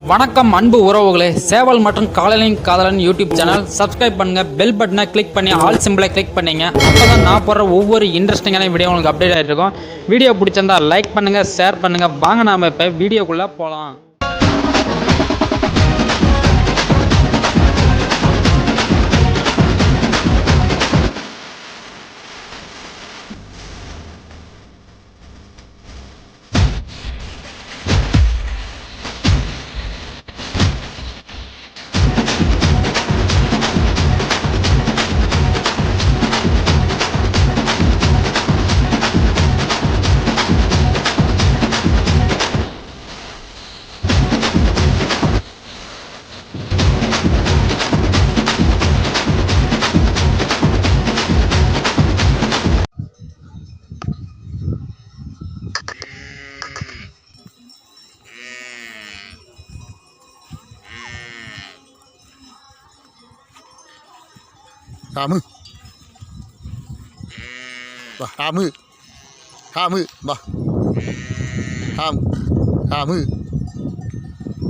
வணக்கம் அன்பு உறவுகளே சேவல் மற்றும் காலையின் காதலன் யூடியூப் சேனல் சப்ஸ்கிரைப் பண்ணுங்க பெல் பட்டனை கிளிக் பண்ணி ஆல் சிம்பிளை கிளிக் பண்ணீங்க அப்பதான் நான் போடுற ஒவ்வொரு இன்ட்ரெஸ்டிங்கான வீடியோ உங்களுக்கு அப்டேட் ஆயிட்டு இருக்கும் வீடியோ பிடிச்சிருந்தா லைக் பண்ணுங்க ஷேர் பண்ணுங்க வாங்க நாம இப்ப வீடியோக்குள்ள போலாம் Kamu. Bah, kamu. Bah. Kamu.